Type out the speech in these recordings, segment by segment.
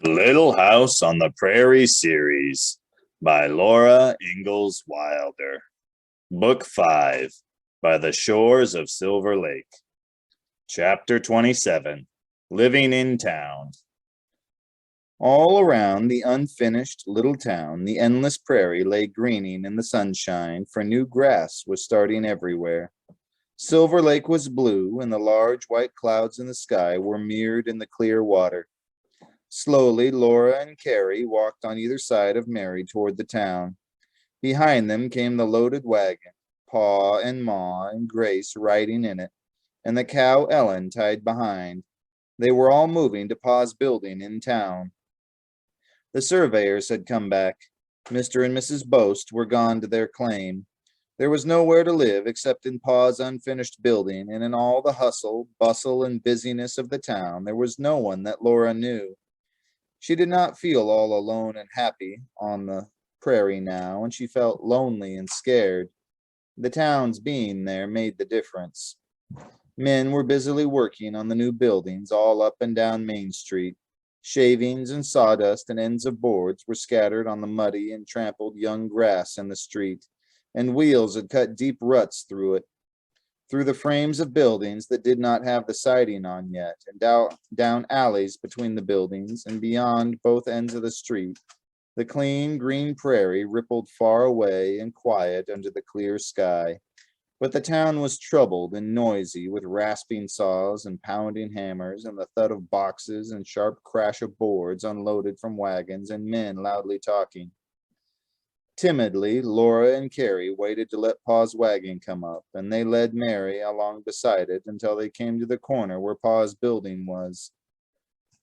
Little House on the Prairie series by Laura Ingalls Wilder. Book 5 By the Shores of Silver Lake. Chapter 27 Living in Town. All around the unfinished little town, the endless prairie lay greening in the sunshine, for new grass was starting everywhere. Silver Lake was blue, and the large white clouds in the sky were mirrored in the clear water. Slowly, Laura and Carrie walked on either side of Mary toward the town. Behind them came the loaded wagon, Pa and Ma and Grace riding in it, and the cow Ellen tied behind. They were all moving to Pa's building in town. The surveyors had come back. Mr. and Mrs. Boast were gone to their claim. There was nowhere to live except in Pa's unfinished building, and in all the hustle, bustle, and busyness of the town, there was no one that Laura knew. She did not feel all alone and happy on the prairie now, and she felt lonely and scared. The town's being there made the difference. Men were busily working on the new buildings all up and down Main Street. Shavings and sawdust and ends of boards were scattered on the muddy and trampled young grass in the street, and wheels had cut deep ruts through it. Through the frames of buildings that did not have the siding on yet, and down alleys between the buildings and beyond both ends of the street, the clean green prairie rippled far away and quiet under the clear sky. But the town was troubled and noisy with rasping saws and pounding hammers and the thud of boxes and sharp crash of boards unloaded from wagons and men loudly talking. Timidly, Laura and Carrie waited to let Pa's wagon come up, and they led Mary along beside it until they came to the corner where Pa's building was.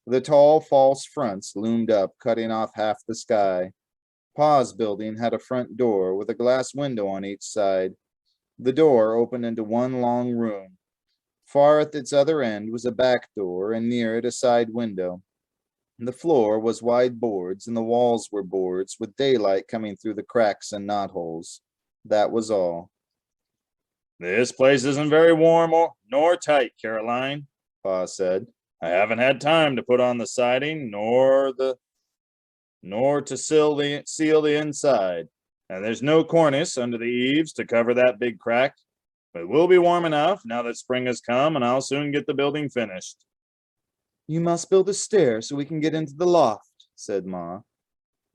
The tall, false fronts loomed up, cutting off half the sky. Pa's building had a front door with a glass window on each side. The door opened into one long room. Far at its other end was a back door, and near it a side window. The floor was wide boards, and the walls were boards, with daylight coming through the cracks and knotholes. That was all. "This place isn't very warm nor tight, Caroline," Pa said. "I haven't had time to put on the siding nor to seal the inside. And there's no cornice under the eaves to cover that big crack. But we'll be warm enough now that spring has come, and I'll soon get the building finished." "You must build a stair so we can get into the loft," said Ma.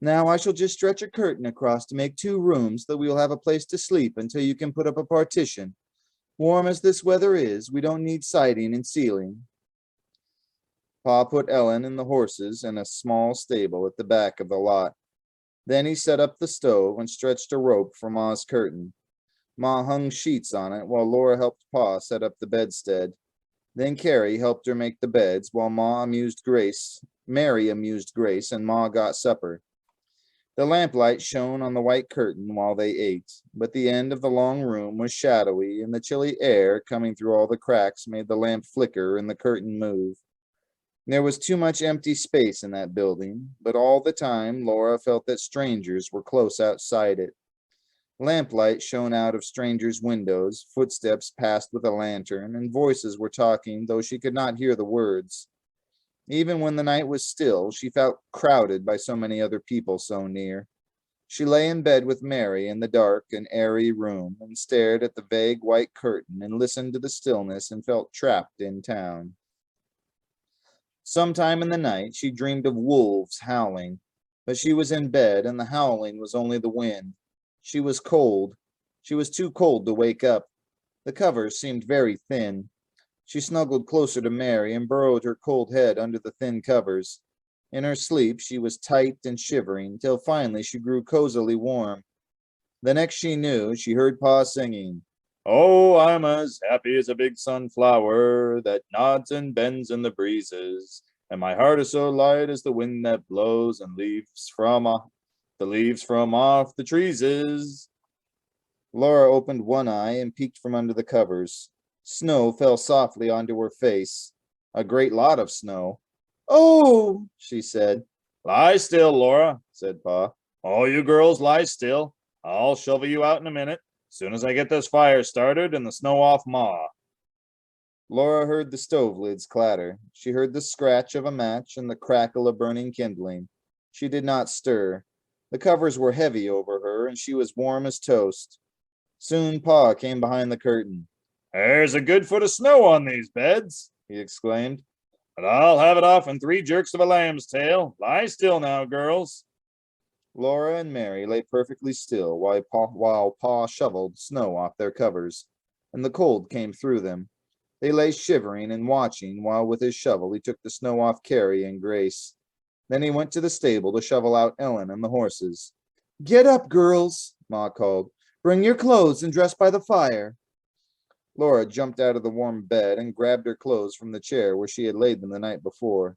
"Now I shall just stretch a curtain across to make 2 rooms, that we will have a place to sleep until you can put up a partition. Warm as this weather is, we don't need siding and ceiling." Pa put Ellen and the horses in a small stable at the back of the lot. Then he set up the stove and stretched a rope for Ma's curtain. Ma hung sheets on it while Laura helped Pa set up the bedstead. Then Carrie helped her make the beds while Mary amused Grace, and Ma got supper. The lamplight shone on the white curtain while they ate, but the end of the long room was shadowy, and the chilly air coming through all the cracks made the lamp flicker and the curtain move. There was too much empty space in that building, but all the time Laura felt that strangers were close outside it. Lamplight shone out of strangers' windows, footsteps passed with a lantern, and voices were talking, though she could not hear the words. Even when the night was still, she felt crowded by so many other people so near. She lay in bed with Mary in the dark and airy room, and stared at the vague white curtain, and listened to the stillness, and felt trapped in town. Sometime in the night, she dreamed of wolves howling, but she was in bed, and the howling was only the wind. She was cold. She was too cold to wake up. The covers seemed very thin. She snuggled closer to Mary and burrowed her cold head under the thin covers. In her sleep, she was tight and shivering, till finally she grew cozily warm. The next she knew, she heard Pa singing, "Oh, I'm as happy as a big sunflower that nods and bends in the breezes, and my heart is so light as the wind that blows and the leaves from off the trees is." Laura opened one eye and peeked from under the covers. Snow fell softly onto her face. A great lot of snow. "Oh," she said. "Lie still, Laura," said Pa. "All you girls lie still. I'll shovel you out in a minute, as soon as I get this fire started and the snow off Ma." Laura heard the stove lids clatter. She heard the scratch of a match and the crackle of burning kindling. She did not stir. The covers were heavy over her, and she was warm as toast. Soon Pa came behind the curtain. There's a good foot of snow on these beds, He exclaimed. but I'll have it off in 3 jerks of a lamb's tail. Lie still now, girls. Laura and Mary lay perfectly still while Pa shoveled snow off their covers, and the cold came through them. They lay shivering and watching while with his shovel he took the snow off Carrie and Grace. Then he went to the stable to shovel out Ellen and the horses. Get up, girls, Ma called. Bring your clothes and dress by the fire. Laura jumped out of the warm bed and grabbed her clothes from the chair where she had laid them the night before.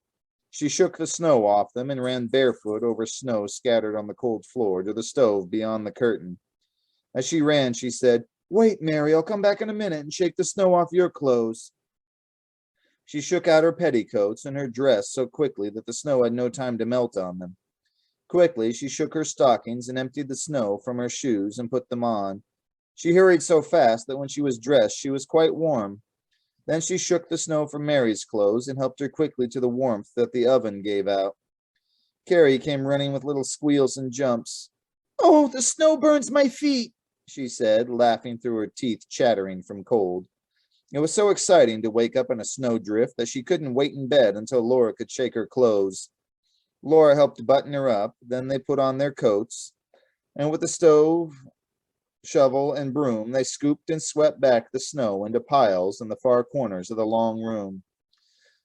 She shook the snow off them and ran barefoot over snow scattered on the cold floor to the stove beyond the curtain. As she ran, she said, Wait, Mary, I'll come back in a minute and shake the snow off your clothes. She shook out her petticoats and her dress so quickly that the snow had no time to melt on them. Quickly, she shook her stockings and emptied the snow from her shoes and put them on. She hurried so fast that when she was dressed, she was quite warm. Then she shook the snow from Mary's clothes and helped her quickly to the warmth that the oven gave out. Carrie came running with little squeals and jumps. Oh, the snow burns my feet, she said, laughing through her teeth, chattering from cold. It was so exciting to wake up in a snowdrift that she couldn't wait in bed until Laura could shake her clothes. Laura helped button her up, then they put on their coats, and with the stove, shovel, and broom, they scooped and swept back the snow into piles in the far corners of the long room.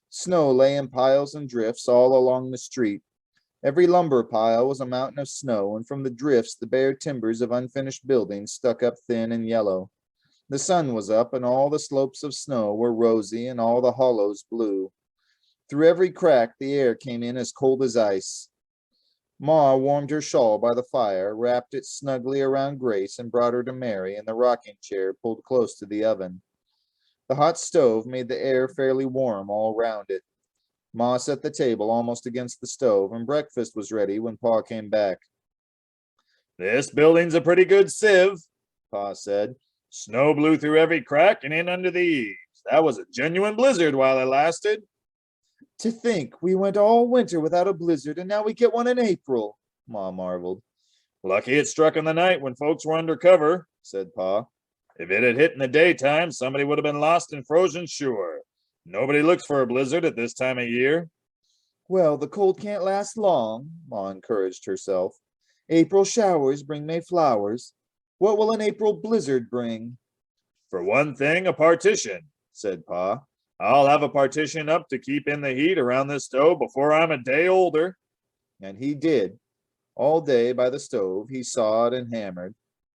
Snow lay in piles and drifts all along the street. Every lumber pile was a mountain of snow, and from the drifts the bare timbers of unfinished buildings stuck up thin and yellow. The sun was up, and all the slopes of snow were rosy, and all the hollows blue. Through every crack the air came in as cold as ice. Ma warmed her shawl by the fire, wrapped it snugly around Grace, and brought her to Mary in the rocking chair pulled close to the oven. The hot stove made the air fairly warm all round it. Ma set the table almost against the stove, and breakfast was ready when Pa came back. This building's a pretty good sieve, Pa said. Snow blew through every crack and in under the eaves. That was a genuine blizzard while it lasted. To think we went all winter without a blizzard, and now we get one in April, Ma marveled. Lucky it struck in the night when folks were under cover, said Pa. If it had hit in the daytime, somebody would have been lost and frozen sure. Nobody looks for a blizzard at this time of year. Well, the cold can't last long, Ma encouraged herself. April showers bring May flowers. What will an April blizzard bring? For one thing, a partition, said Pa. I'll have a partition up to keep in the heat around this stove before I'm a day older. And he did. All day by the stove, he sawed and hammered.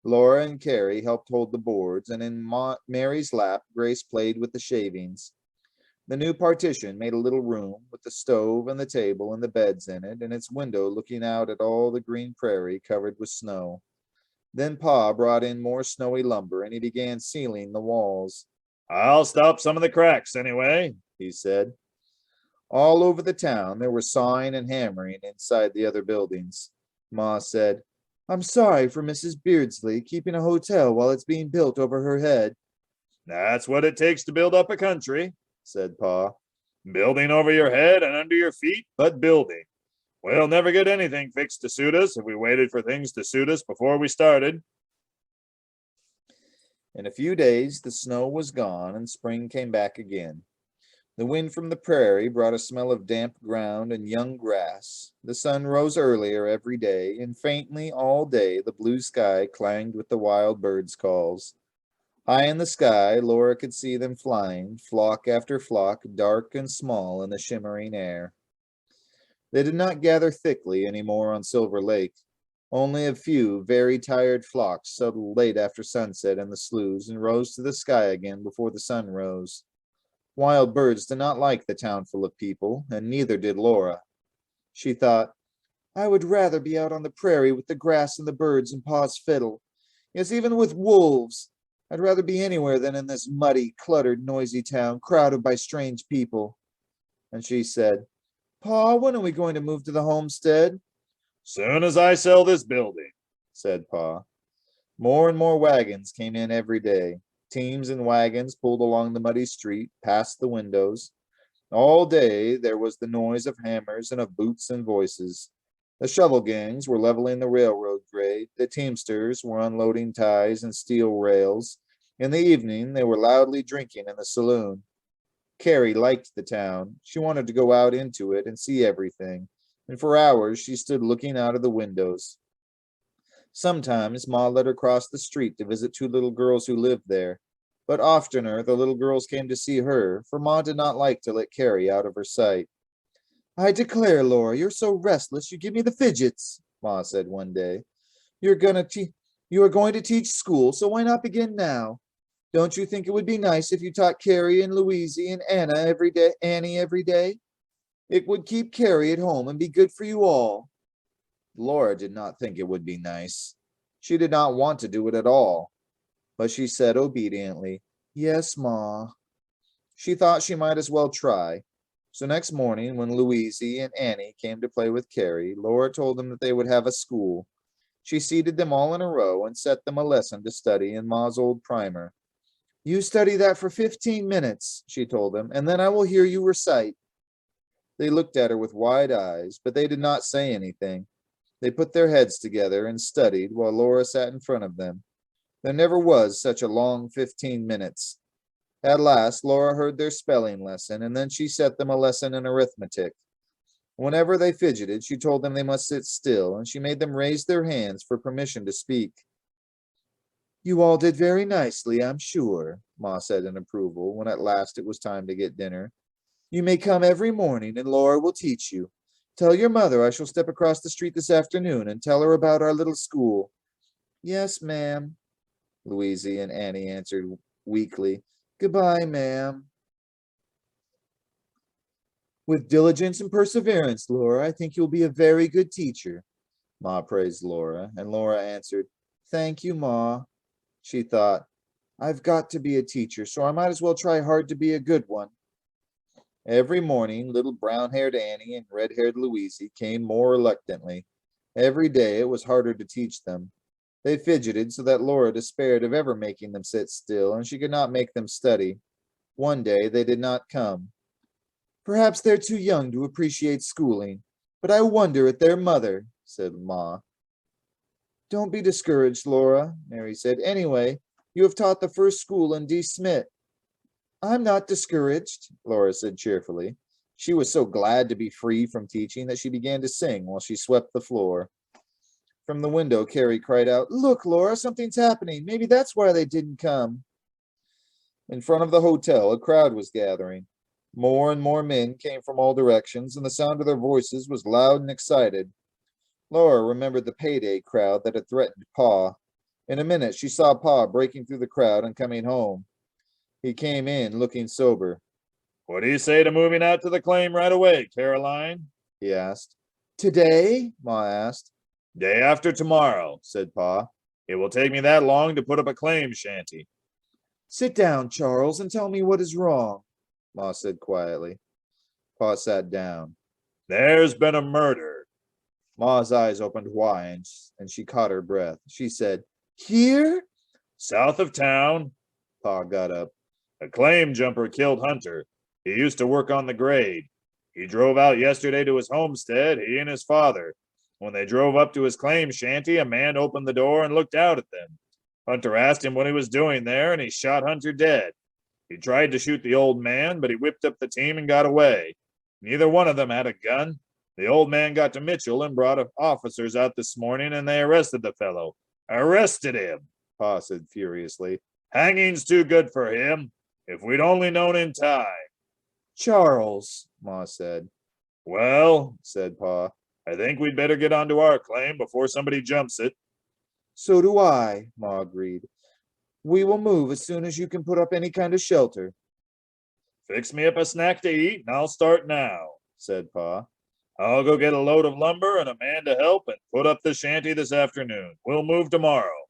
Laura and Carrie helped hold the boards, and in Mary's lap, Grace played with the shavings. The new partition made a little room with the stove and the table and the beds in it, and its window looking out at all the green prairie covered with snow. Then Pa brought in more snowy lumber, and he began sealing the walls. I'll stop some of the cracks anyway, he said. All over the town there was sawing and hammering inside the other buildings. Ma said, I'm sorry for Mrs. Beardsley keeping a hotel while it's being built over her head. That's what it takes to build up a country, said Pa. Building over your head and under your feet, but building. We'll never get anything fixed to suit us if we waited for things to suit us before we started. In a few days, the snow was gone and spring came back again. The wind from the prairie brought a smell of damp ground and young grass. The sun rose earlier every day, and faintly all day the blue sky clanged with the wild birds' calls. High in the sky, Laura could see them flying, flock after flock, dark and small in the shimmering air. They did not gather thickly any more on Silver Lake. Only a few very tired flocks settled late after sunset in the sloughs and rose to the sky again before the sun rose. Wild birds did not like the town full of people, and neither did Laura. She thought, I would rather be out on the prairie with the grass and the birds and Pa's fiddle. Yes, even with wolves. I'd rather be anywhere than in this muddy, cluttered, noisy town, crowded by strange people. And she said, Pa, when are we going to move to the homestead? Soon as I sell this building, said Pa. More and more wagons came in every day. Teams and wagons pulled along the muddy street, past the windows. All day there was the noise of hammers and of boots and voices. The shovel gangs were leveling the railroad grade. The teamsters were unloading ties and steel rails. In the evening, they were loudly drinking in the saloon. Carrie liked the town. She wanted to go out into it and see everything, and for hours she stood looking out of the windows. Sometimes Ma let her cross the street to visit two little girls who lived there, but oftener the little girls came to see her, for Ma did not like to let Carrie out of her sight. I declare, Laura, you're so restless you give me the fidgets, Ma said one day. You are going to teach school, so why not begin now? Don't you think it would be nice if you taught Carrie and Louise and Annie every day? It would keep Carrie at home and be good for you all. Laura did not think it would be nice. She did not want to do it at all, but she said obediently, Yes, Ma. She thought she might as well try. So next morning, when Louise and Annie came to play with Carrie, Laura told them that they would have a school. She seated them all in a row and set them a lesson to study in Ma's old primer. You study that for 15 minutes, she told them, and then I will hear you recite. They looked at her with wide eyes, but they did not say anything. They put their heads together and studied while Laura sat in front of them. There never was such a long 15 minutes. At last, Laura heard their spelling lesson, and then she set them a lesson in arithmetic. Whenever they fidgeted, she told them they must sit still, and she made them raise their hands for permission to speak. You all did very nicely, I'm sure, Ma said in approval, when at last it was time to get dinner. You may come every morning, and Laura will teach you. Tell your mother I shall step across the street this afternoon and tell her about our little school. Yes, ma'am, Louise and Annie answered weakly. Goodbye, ma'am. With diligence and perseverance, Laura, I think you'll be a very good teacher, Ma praised Laura, and Laura answered, Thank you, Ma. She thought, I've got to be a teacher, so I might as well try hard to be a good one. Every morning, little brown-haired Annie and red-haired Louise came more reluctantly. Every day it was harder to teach them. They fidgeted so that Laura despaired of ever making them sit still, and she could not make them study. One day they did not come. Perhaps they're too young to appreciate schooling, but I wonder at their mother, said Ma. Don't be discouraged, Laura, Mary said. Anyway, you have taught the first school in D. Smith. I'm not discouraged, Laura said cheerfully. She was so glad to be free from teaching that she began to sing while she swept the floor. From the window, Carrie cried out, Look, Laura, something's happening. Maybe that's why they didn't come. In front of the hotel, a crowd was gathering. More and more men came from all directions, and the sound of their voices was loud and excited. Laura remembered the payday crowd that had threatened Pa. In a minute, she saw Pa breaking through the crowd and coming home. He came in looking sober. What do you say to moving out to the claim right away, Caroline? He asked. Today? Ma asked. Day after tomorrow, said Pa. It will take me that long to put up a claim shanty. Sit down, Charles, and tell me what is wrong, Ma said quietly. Pa sat down. There's been a murder. Ma's eyes opened wide, and she caught her breath. She said, Here? South of town. Pa got up. A claim jumper killed Hunter. He used to work on the grade. He drove out yesterday to his homestead, he and his father. When they drove up to his claim shanty, a man opened the door and looked out at them. Hunter asked him what he was doing there, and he shot Hunter dead. He tried to shoot the old man, but he whipped up the team and got away. Neither one of them had a gun. The old man got to Mitchell and brought officers out this morning, and they arrested the fellow. Arrested him, Pa said furiously. Hanging's too good for him. If we'd only known in time. Charles, Ma said. Well, said Pa, I think we'd better get onto our claim before somebody jumps it. So do I, Ma agreed. We will move as soon as you can put up any kind of shelter. Fix me up a snack to eat, and I'll start now, said Pa. I'll go get a load of lumber and a man to help and put up the shanty this afternoon. We'll move tomorrow.